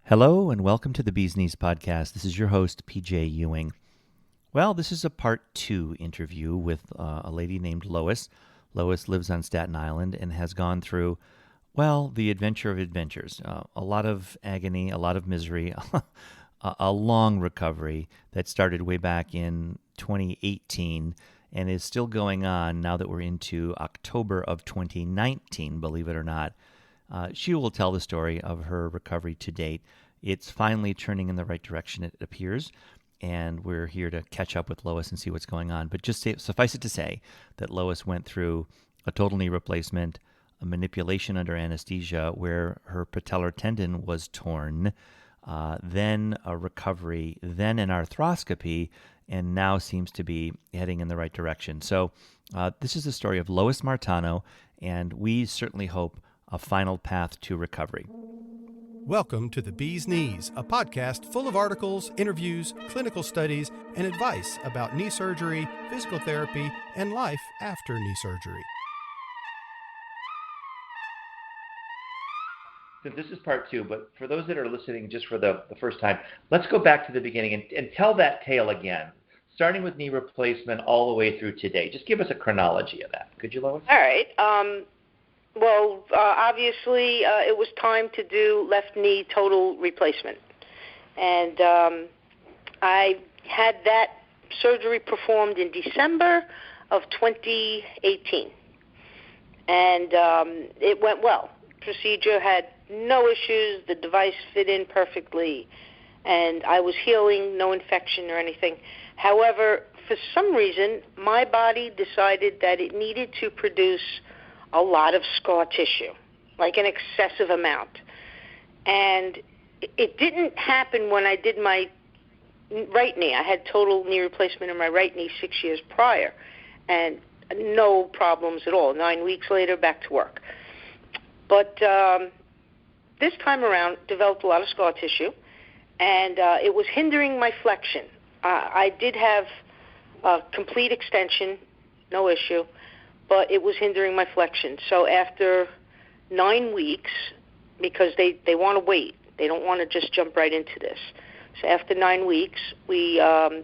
Hello and welcome to the Bee's Knees podcast. This is your host, PJ Ewing. Well, this is a part 2 interview with a lady named Lois. Lois lives on Staten Island and has gone through, well, the adventure of adventures. A lot of agony, a lot of misery, a long recovery that started way back in 2018 and is still going on now that we're into October of 2019, believe it or not. She will tell the story of her recovery to date. It's finally turning in the right direction, it appears, and we're here to catch up with Lois and see what's going on. But just suffice it to say that Lois went through a total knee replacement, a manipulation under anesthesia where her patellar tendon was torn, then a recovery, then an arthroscopy, and now seems to be heading in the right direction. So this is the story of Lois Martano, and we certainly hope a final path to recovery. Welcome to The Bee's Knees, a podcast full of articles, interviews, clinical studies, and advice about knee surgery, physical therapy, and life after knee surgery. So this is part 2, but for those that are listening just for the first time, let's go back to the beginning and tell that tale again, starting with knee replacement all the way through today. Just give us a chronology of that. Could you, Lois? All right. Well, obviously, it was time to do left knee total replacement. And I had that surgery performed in December of 2018. And it went well. Procedure had no issues. The device fit in perfectly. And I was healing, no infection or anything. However, for some reason, my body decided that it needed to produce a lot of scar tissue, like an excessive amount. And it didn't happen when I did my right knee. I had total knee replacement in my right knee 6 years prior, and no problems at all. 9 weeks later, back to work. But this time around, developed a lot of scar tissue, and it was hindering my flexion. I did have a complete extension, no issue, but it was hindering my flexion. So after 9 weeks, because they want to wait, they don't want to just jump right into this. So after 9 weeks, we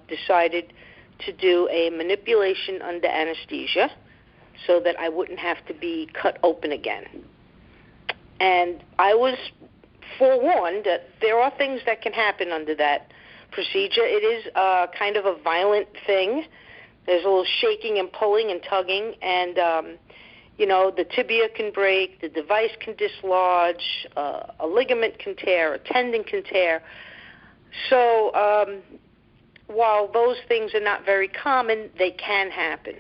decided to do a manipulation under anesthesia so that I wouldn't have to be cut open again. And I was forewarned that there are things that can happen under that procedure. It is kind of a violent thing. There's a little shaking and pulling and tugging, and, the tibia can break, the device can dislodge, a ligament can tear, a tendon can tear. So while those things are not very common, they can happen.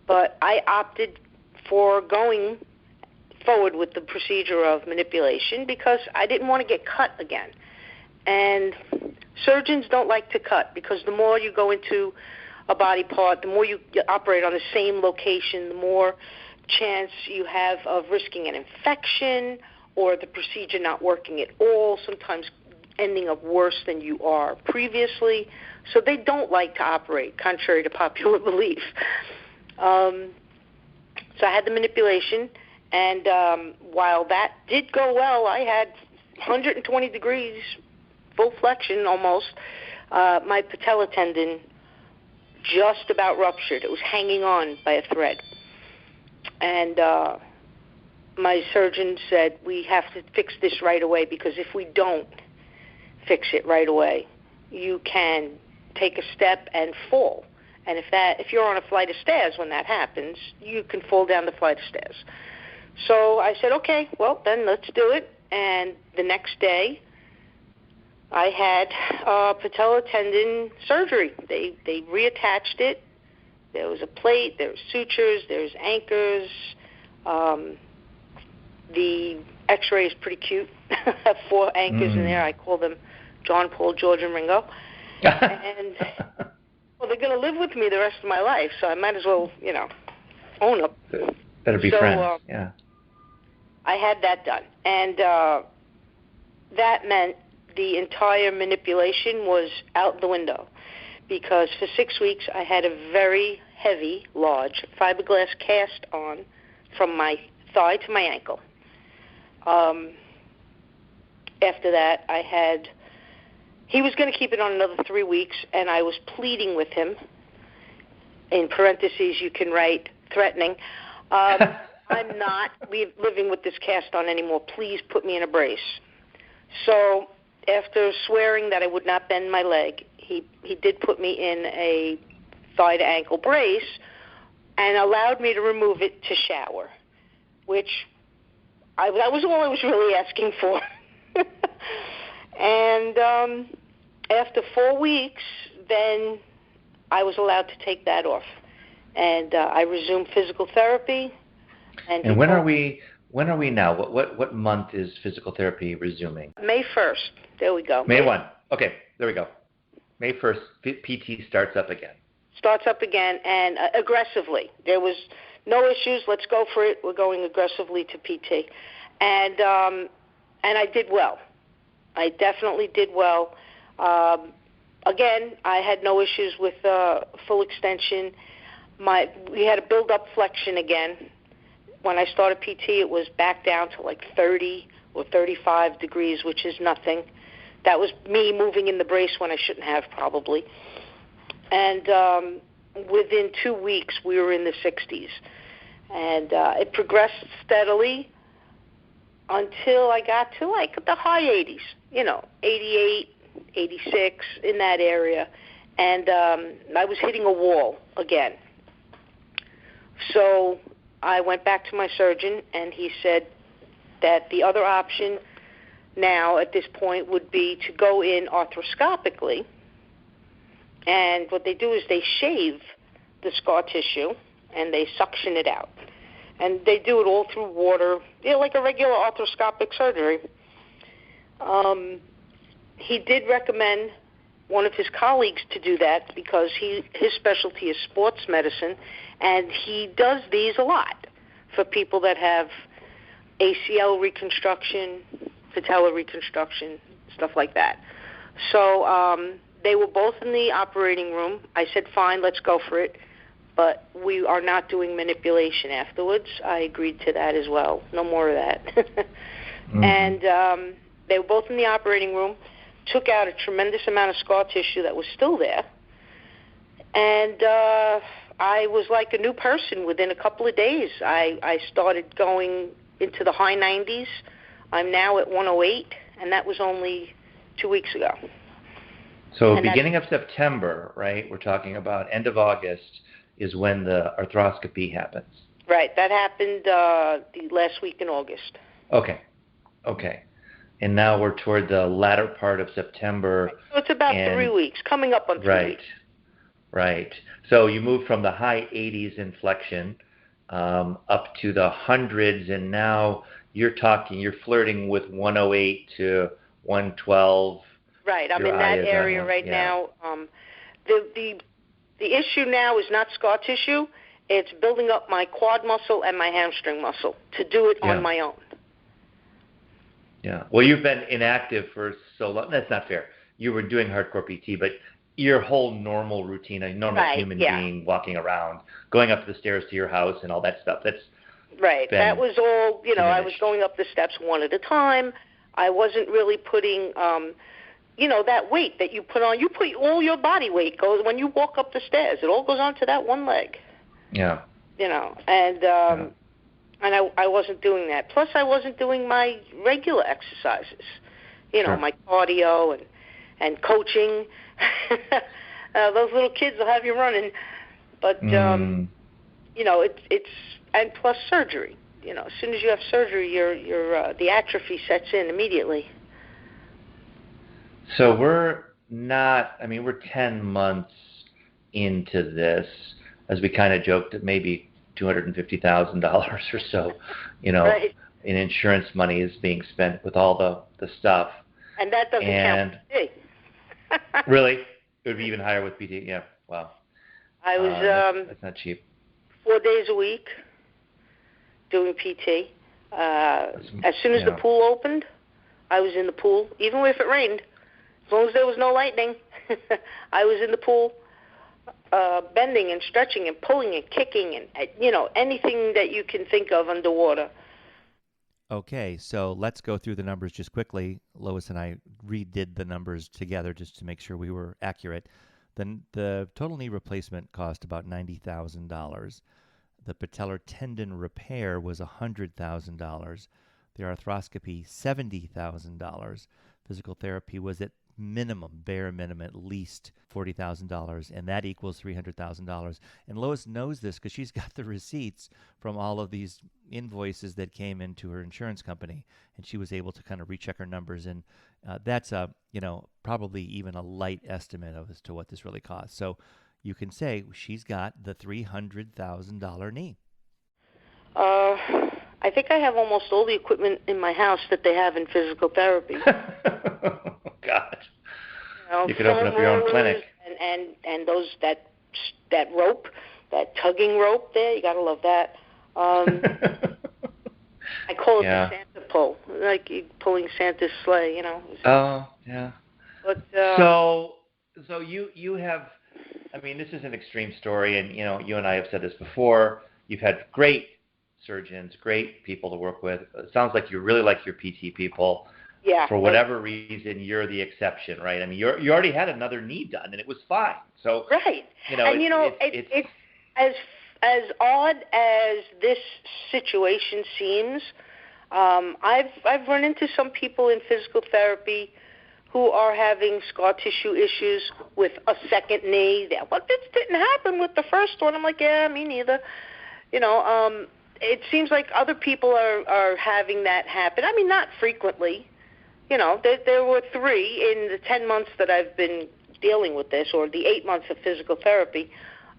But I opted for going forward with the procedure of manipulation because I didn't want to get cut again. And surgeons don't like to cut because the more you go into a body part, the more you operate on the same location, the more chance you have of risking an infection or the procedure not working at all, sometimes ending up worse than you are previously. So they don't like to operate, contrary to popular belief. So I had the manipulation, and while that did go well, I had 120 degrees, full flexion almost. My patellar tendon just about ruptured. It was hanging on by a thread. And my surgeon said, we have to fix this right away, because if we don't fix it right away, you can take a step and fall. And if you're on a flight of stairs when that happens, you can fall down the flight of stairs. So I said, okay, well, then let's do it. And the next day, I had patellar tendon surgery. They reattached it. There was a plate, there was sutures, there's anchors. The x-ray is pretty cute. I have 4 anchors in there. I call them John, Paul, George, and Ringo. And, well, they're going to live with me the rest of my life, so I might as well, own up. Better be friends, yeah. I had that done. And that meant the entire manipulation was out the window, because for 6 weeks I had a very heavy, large fiberglass cast on from my thigh to my ankle. after that, he was going to keep it on another 3 weeks, and I was pleading with him. In parentheses, you can write threatening. I'm not living with this cast on anymore. Please put me in a brace. So after swearing that I would not bend my leg, he did put me in a thigh-to-ankle brace and allowed me to remove it to shower, which that was all I was really asking for. And after 4 weeks, then I was allowed to take that off. And I resumed physical therapy. And when are we now? What month is physical therapy resuming? May 1st. There we go. May 1. Okay, there we go. May 1st, PT starts up again. Starts up again, and aggressively. There was no issues. Let's go for it. We're going aggressively to PT. And I did well. I definitely did well. Again, I had no issues with full extension. We had a build-up flexion again. When I started PT, it was back down to like 30 or 35 degrees, which is nothing. That was me moving in the brace when I shouldn't have, probably. And within 2 weeks, we were in the 60s. And it progressed steadily until I got to like the high 80s, 88, 86, in that area. And I was hitting a wall again. So I went back to my surgeon, and he said that the other option now at this point would be to go in arthroscopically. And what they do is they shave the scar tissue, and they suction it out. And they do it all through water, like a regular arthroscopic surgery. He did recommend one of his colleagues to do that because his specialty is sports medicine, and he does these a lot for people that have ACL reconstruction, patellar reconstruction, stuff like that. So they were both in the operating room. I said, fine, let's go for it. But we are not doing manipulation afterwards. I agreed to that as well. No more of that. Mm-hmm. And they were both in the operating room, took out a tremendous amount of scar tissue that was still there. And I was like a new person within a couple of days. I started going into the high 90s. I'm now at 108, and that was only 2 weeks ago. So beginning of September, right, we're talking about end of August, is when the arthroscopy happens. Right. That happened the last week in August. Okay. And now we're toward the latter part of September. Right. So it's about 3 weeks, coming up on 3 weeks. Right. So you move from the high 80s in flexion up to the hundreds, and now you're flirting with 108 to 112. Right. I'm in that area right now. The issue now is not scar tissue. It's building up my quad muscle and my hamstring muscle to do it on my own. Yeah. Well, you've been inactive for so long. That's not fair. You were doing hardcore PT, but your whole normal routine, a normal human being walking around, going up the stairs to your house and all that stuff, that's right. That was all, diminished. I was going up the steps one at a time. I wasn't really putting, that weight that you put on. You put all your body weight goes when you walk up the stairs. It all goes onto that one leg. Yeah. And I wasn't doing that. Plus, I wasn't doing my regular exercises. My cardio and coaching. Those little kids will have you running. But it's and plus surgery. As soon as you have surgery, your the atrophy sets in immediately. So we're 10 months into this, as we kind of joked at maybe $250,000 or so, right. in insurance money is being spent with all the stuff. And that doesn't count PT. Really? It would be even higher with PT? Yeah. Wow. I was that's not cheap. 4 days a week doing PT. As soon as the pool opened, I was in the pool, even if it rained. As long as there was no lightning, I was in the pool, bending and stretching and pulling and kicking and, anything that you can think of underwater. Okay, so let's go through the numbers just quickly. Lois and I redid the numbers together just to make sure we were accurate. The total knee replacement cost about $90,000. The patellar tendon repair was $100,000. The arthroscopy, $70,000. Physical therapy was at minimum, bare minimum, at least $40,000, and that equals $300,000. And Lois knows this because she's got the receipts from all of these invoices that came into her insurance company, and she was able to kind of recheck her numbers. And that's probably even a light estimate as to what this really costs. So you can say she's got the $300,000 knee. I think I have almost all the equipment in my house that they have in physical therapy. God. You could open up your own clinic. And those that rope, that tugging rope there, you gotta love that. I call it the Santa pull, like you pulling Santa's sleigh, you know. Oh, yeah. But so you have, I mean, this is an extreme story, and you and I have said this before. You've had great surgeons, great people to work with. It sounds like you really like your PT people. Yeah. For whatever reason, you're the exception, right? I mean, you already had another knee done, and it was fine. So right. It's as odd as this situation seems. I've run into some people in physical therapy who are having scar tissue issues with a second knee. Well, this didn't happen with the first one. I'm like, yeah, me neither. It seems like other people are having that happen. I mean, not frequently. There were 3 in the 10 months that I've been dealing with this, or the 8 months of physical therapy.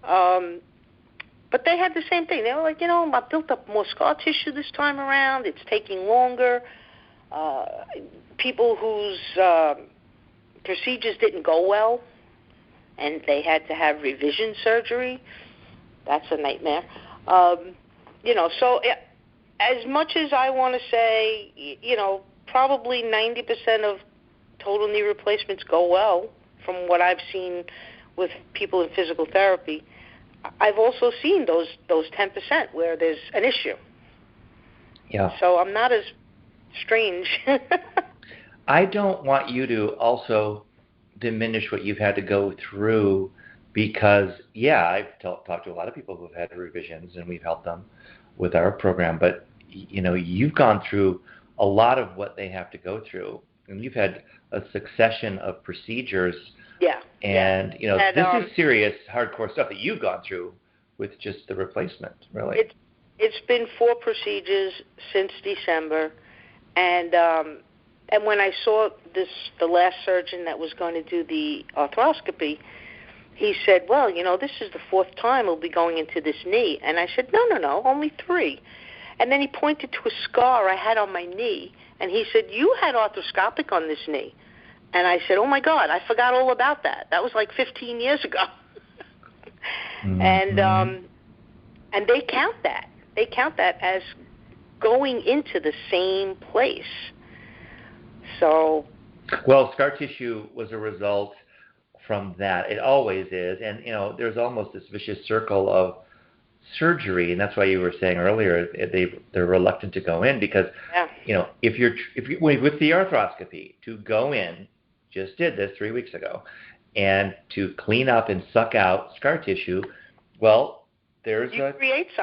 But they had the same thing. They were like, I built up more scar tissue this time around. It's taking longer. People whose procedures didn't go well, and they had to have revision surgery. That's a nightmare. So as much as I want to say, probably 90% of total knee replacements go well from what I've seen with people in physical therapy. I've also seen those 10% where there's an issue. Yeah. So I'm not as strange. I don't want you to also diminish what you've had to go through because, I've talked to a lot of people who have had revisions and we've helped them with our program, but, you've gone through a lot of what they have to go through, and you've had a succession of procedures. Yeah. And, this is serious, hardcore stuff that you've gone through with just the replacement, really. It's been 4 procedures since December, and when I saw the last surgeon that was going to do the arthroscopy, he said, well, this is the 4th time we'll be going into this knee. And I said, no, only 3. And then he pointed to a scar I had on my knee, and he said, you had arthroscopic on this knee. And I said, oh, my God, I forgot all about that. That was like 15 years ago. Mm-hmm. And they count that. They count that as going into the same place. So. Well, scar tissue was a result from that. It always is. And, there's almost this vicious circle of surgery, and that's why you were saying earlier they're reluctant to go in because, if you're with the arthroscopy, to go in, just did this 3 weeks ago, and to clean up and suck out scar tissue, well, there's a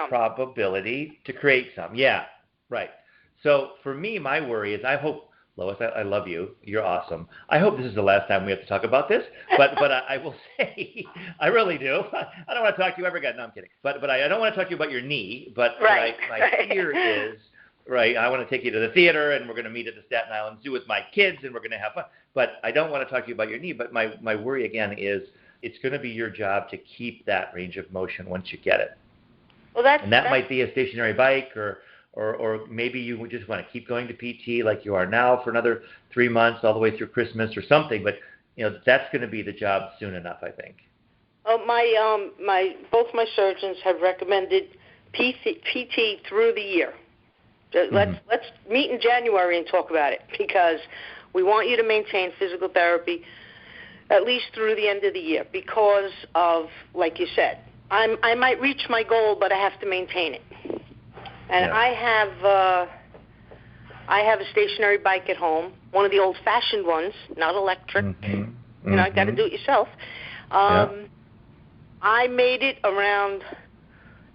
probability to create some. Yeah, right. So for me, my worry is I hope, Lois, I love you. You're awesome. I hope this is the last time we have to talk about this, but I will say, I really do. I don't want to talk to you ever again. No, I'm kidding. But I don't want to talk to you about your knee, but my fear is, I want to take you to the theater, and we're going to meet at the Staten Island Zoo with my kids, and we're going to have fun. But I don't want to talk to you about your knee, but my worry, again, is it's going to be your job to keep that range of motion once you get it. Well, that might be a stationary bike, or maybe you would just want to keep going to PT like you are now for another 3 months all the way through Christmas or something. But that's going to be the job soon enough, I think. Both my surgeons have recommended PT through the year. Let's meet in January and talk about it because we want you to maintain physical therapy at least through the end of the year because of, like you said, I might reach my goal, but I have to maintain it. And I I have a stationary bike at home, one of the old-fashioned ones, not electric. Mm-hmm. You know, I got to do it yourself. I made it around.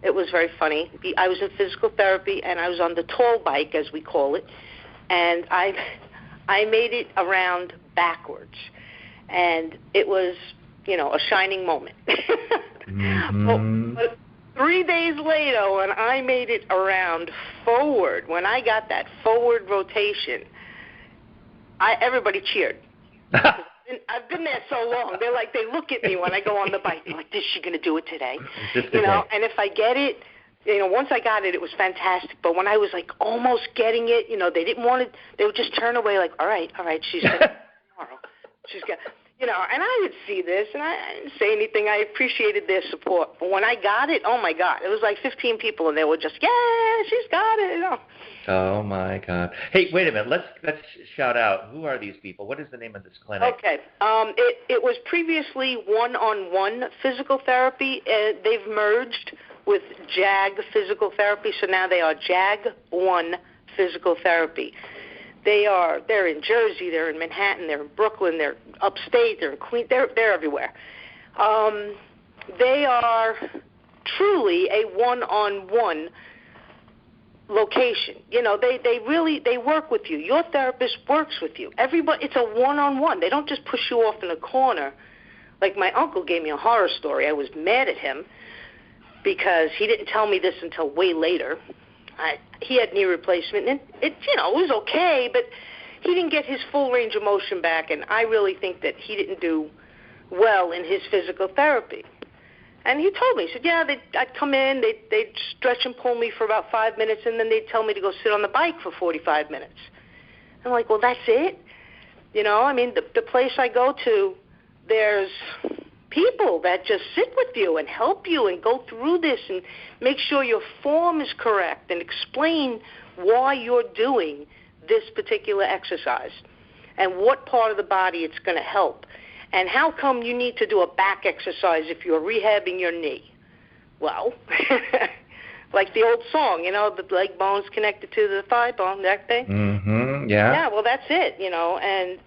It was very funny. I was in physical therapy, and I was on the tall bike, as we call it, and I made it around backwards, and it was, you know, a shining moment. But 3 days later, when I made it around forward, when I got that forward rotation, everybody cheered. I've been there so long. They look at me when I go on the bike. They're like, is she going to do it today? You know, and if I get it, you know, once I got it, it was fantastic. But when I was like almost getting it, you know, they didn't want it. They would just turn away like, all right, she's going to tomorrow. She's got, you know, and I would see this, and I didn't say anything. I appreciated their support. But when I got it, oh, my God, it was like 15 people, and they were just, yeah, she's got it, you know. Oh, my God. Hey, wait a minute. Let's shout out. Who are these people? What is the name of this clinic? Okay. It was previously one-on-one physical therapy. They've merged with JAG Physical Therapy, so now they are JAG 1 Physical Therapy. They're in Jersey, they're in Manhattan, they're in Brooklyn, they're upstate, they're in Queens, they're everywhere. They are truly a one-on-one location. You know, they work with you. Your therapist works with you. Everybody, it's a one-on-one. They don't just push you off in a corner. Like my uncle gave me a horror story. I was mad at him because he didn't tell me this until way later. He had knee replacement, and it was okay, but he didn't get his full range of motion back, and I really think that he didn't do well in his physical therapy. And he told me, he said, yeah, I'd come in, they'd stretch and pull me for about 5 minutes, and then they'd tell me to go sit on the bike for 45 minutes. I'm like, well, that's it? You know, I mean, the place I go to, there's people that just sit with you and help you and go through this and make sure your form is correct and explain why you're doing this particular exercise and what part of the body it's going to help. And how come you need to do a back exercise if you're rehabbing your knee? Well, like the old song, you know, the leg bone's connected to the thigh bone, that thing. Mm-hmm. Yeah. Yeah, well, that's it, you know. And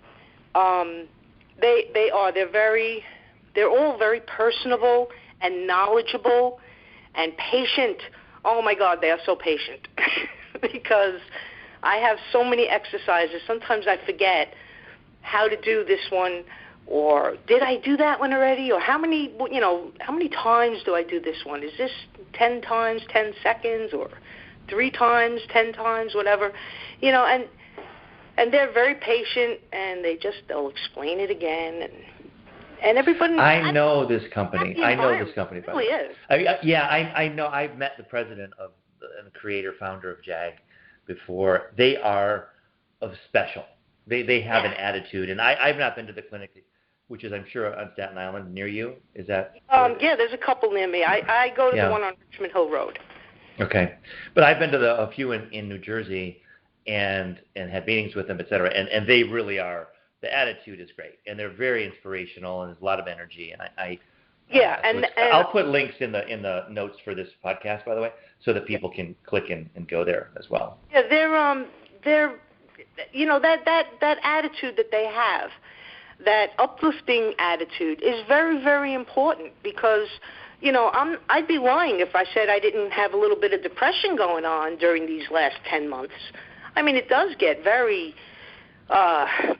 they're all very personable and knowledgeable and patient. Oh, my God, they are so patient because I have so many exercises. Sometimes I forget how to do this one, or did I do that one already, or how many times do I do this one? Is this 10 times, 10 seconds, or 3 times, 10 times, whatever? You know, and they're very patient, and they'll explain it again, and everybody. I know this company. I know this company. It really is. I know. I've met the president and creator, founder of JAG before. They are special. They have an attitude, and I've not been to the clinic, which is, I'm sure, on Staten Island near you. Is that? Yeah, there's a couple near me. I go to the one on Richmond Hill Road. Okay, but I've been to a few in New Jersey, and had meetings with them, et cetera, and they really are. The attitude is great, and they're very inspirational, and there's a lot of energy. And and I'll put links in the notes for this podcast, by the way, so that people can click and go there as well. Yeah, they're you know, that attitude that they have, that uplifting attitude, is very, very important because, you know, I'd be lying if I said I didn't have a little bit of depression going on during these last 10 months. I mean, it does get very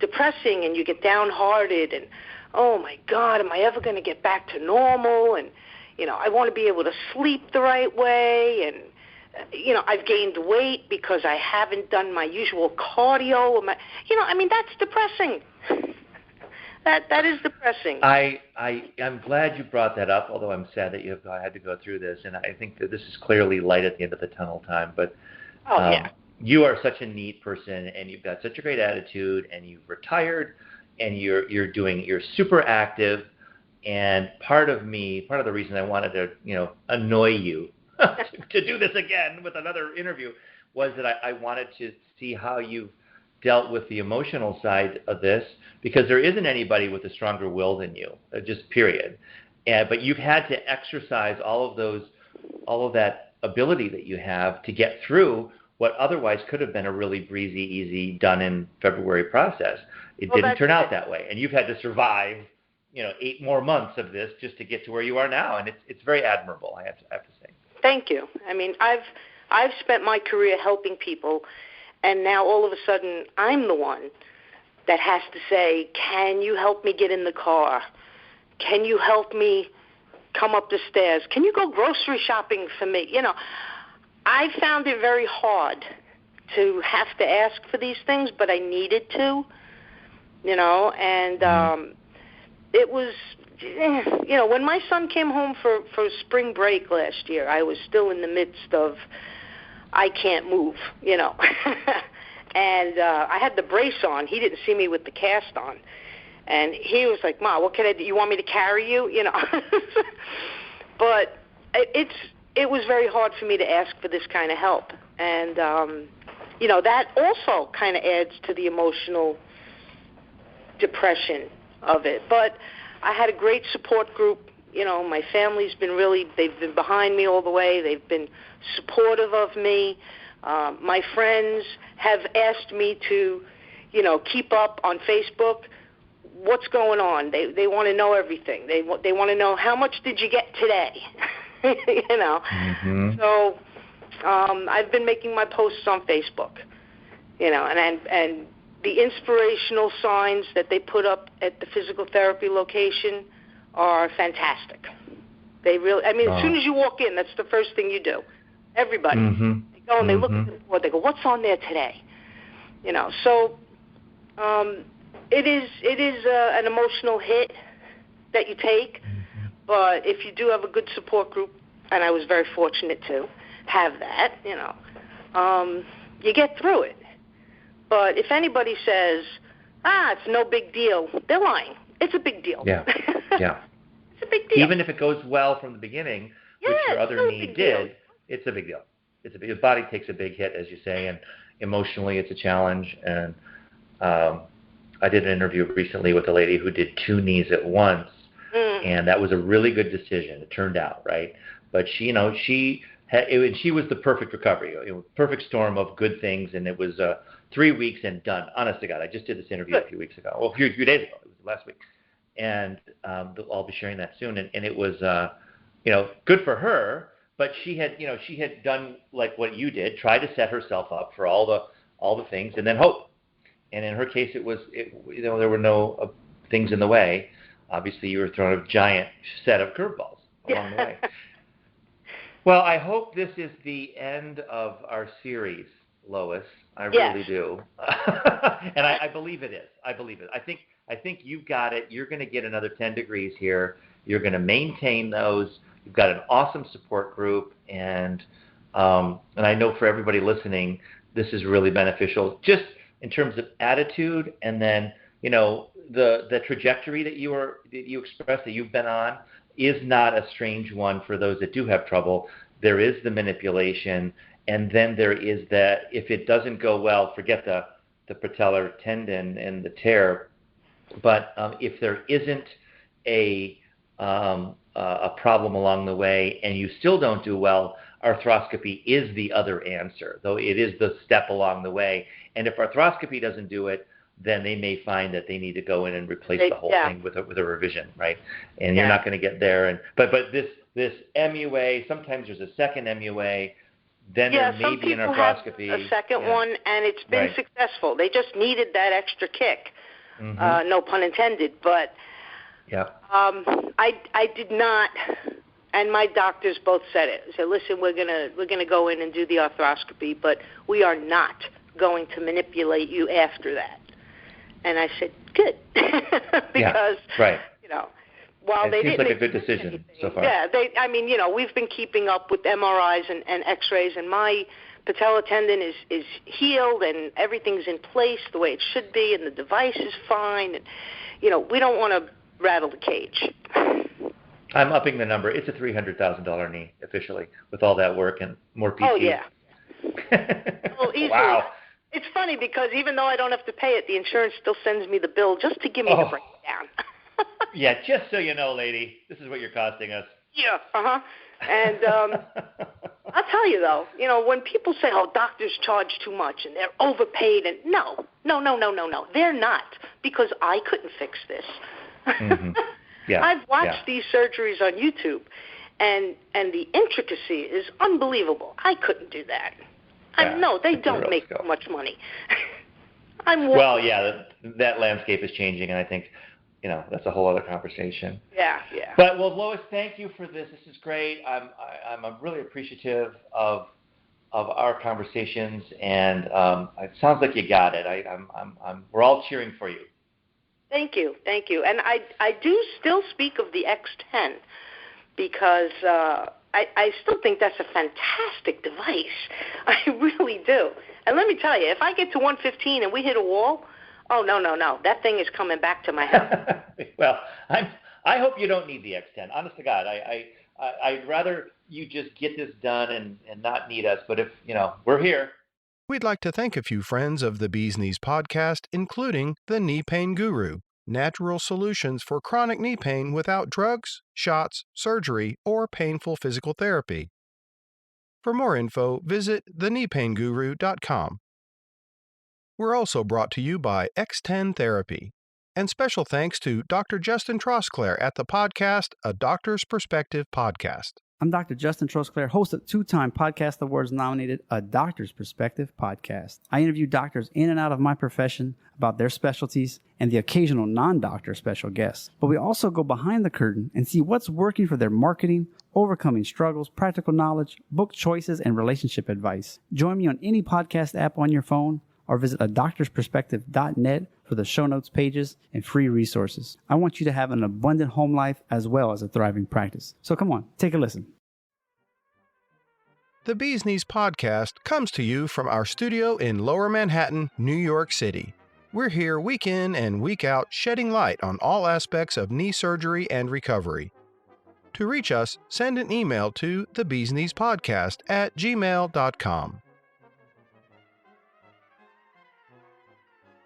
depressing, and you get downhearted, and, oh, my God, am I ever going to get back to normal? And, you know, I want to be able to sleep the right way, and, you know, I've gained weight because I haven't done my usual cardio. I mean, that's depressing. That is depressing. I'm glad you brought that up, although I'm sad that you have had to go through this, and I think that this is clearly light at the end of the tunnel time. But you are such a neat person, and you've got such a great attitude, and you've retired, and you're super active. And part of the reason I wanted to, you know, annoy you to do this again with another interview was that I wanted to see how you've dealt with the emotional side of this, because there isn't anybody with a stronger will than you, just period. But you've had to exercise all of that ability that you have to get through what otherwise could have been a really breezy, easy, done in February process. It didn't turn out that way. And you've had to survive, 8 more months of this just to get to where you are now. And it's very admirable, I have to say. Thank you. I mean, I've spent my career helping people, and now all of a sudden I'm the one that has to say, can you help me get in the car? Can you help me come up the stairs? Can you go grocery shopping for me? I found it very hard to have to ask for these things, but I needed to, and it was, when my son came home for spring break last year, I was still in the midst of, I can't move, and I had the brace on. He didn't see me with the cast on. And he was like, Ma, what can I do? You want me to carry you? But it was very hard for me to ask for this kind of help. And, that also kind of adds to the emotional depression of it. But I had a great support group. My family's they've been behind me all the way. They've been supportive of me. My friends have asked me to, keep up on Facebook. What's going on? They want to know everything. They want to know, how much did you get today? Mm-hmm. So I've been making my posts on Facebook, and the inspirational signs that they put up at the physical therapy location are fantastic. They really, as soon as you walk in, that's the first thing you do. Everybody. Mm-hmm. They go and they look at the board. They go, what's on there today? So it is an emotional hit that you take, but if you do have a good support group, and I was very fortunate to have that, you get through it. But if anybody says, it's no big deal, they're lying. It's a big deal. Yeah. It's a big deal. Even if it goes well from the beginning, which your other knee did, it's a big deal. The body takes a big hit, as you say, and emotionally it's a challenge. And I did an interview recently with a lady who did 2 knees at once, and that was a really good decision. It turned out, right? But she was the perfect recovery, perfect storm of good things, and it was 3 weeks and done. Honest to God, I just did this interview a few weeks ago. Well, a few days ago. It was last week, and I'll be sharing that soon. And it was, good for her. But she had done like what you did, try to set herself up for all the things, and then hope. And in her case, there were no things in the way. Obviously, you were thrown a giant set of curveballs along the way. Well, I hope this is the end of our series, Lois. I really do. And I believe it is. I believe it. I think you've got it. You're going to get another 10 degrees here. You're going to maintain those. You've got an awesome support group, and I know for everybody listening, this is really beneficial, just in terms of attitude, and then the trajectory that you expressed that you've been on is not a strange one for those that do have trouble. There is the manipulation, and then there is that if it doesn't go well, forget the patellar tendon and the tear. But if there isn't a problem along the way and you still don't do well, arthroscopy is the other answer, though it is the step along the way. And if arthroscopy doesn't do it, then they may find that they need to go in and replace the whole thing with a revision, right? And you're not going to get there. But this MUA, sometimes there's a second MUA, then there may be an arthroscopy. Have a second one, and it's been successful. They just needed that extra kick, no pun intended. But I did not, and my doctors both said it. They said, listen, we're gonna go in and do the arthroscopy, but we are not going to manipulate you after that. And I said, good, because while they didn't, seems like a good decision so far. Yeah, we've been keeping up with MRIs and X-rays, and my patellar tendon is healed and everything's in place the way it should be, and the device is fine. And we don't want to rattle the cage. I'm upping the number. It's a $300,000 knee officially with all that work and more PT. Oh yeah. Well, easily. Wow. It's funny because even though I don't have to pay it, the insurance still sends me the bill just to give me the breakdown. Yeah, just so you know, lady, this is what you're costing us. Yeah, And I'll tell you, though, when people say, oh, doctors charge too much and they're overpaid, and no, they're not, because I couldn't fix this. Mm-hmm. Yeah. I've watched these surgeries on YouTube, and the intricacy is unbelievable. I couldn't do that. No, they don't make much money. Well, yeah, that landscape is changing, and I think, that's a whole other conversation. Yeah. But, Lois, thank you for this. This is great. I'm really appreciative of our conversations, and it sounds like you got it. We're all cheering for you. Thank you. And I do still speak of the X10 because I still think that's a fantastic device. I really do. And let me tell you, if I get to 115 and we hit a wall, oh, no. That thing is coming back to my head. Well, I hope you don't need the X10. Honest to God, I'd rather you just get this done and not need us. But if, we're here. We'd like to thank a few friends of the Bee's Knees podcast, including the Knee Pain Guru, natural solutions for chronic knee pain without drugs, shots, surgery, or painful physical therapy. For more info, visit thekneepainguru.com. We're also brought to you by X10 Therapy. And special thanks to Dr. Justin Trosclair at the podcast, A Doctor's Perspective Podcast. I'm Dr. Justin Trosclair, host of two-time Podcast Awards nominated A Doctor's Perspective Podcast. I interview doctors in and out of my profession about their specialties and the occasional non-doctor special guests. But we also go behind the curtain and see what's working for their marketing, overcoming struggles, practical knowledge, book choices, and relationship advice. Join me on any podcast app on your phone or visit adoctorsperspective.net for the show notes pages and free resources. I want you to have an abundant home life as well as a thriving practice. So come on, take a listen. The Bee's Knees podcast comes to you from our studio in Lower Manhattan, New York City. We're here week in and week out, shedding light on all aspects of knee surgery and recovery. To reach us, send an email to thebeeskneespodcast@gmail.com.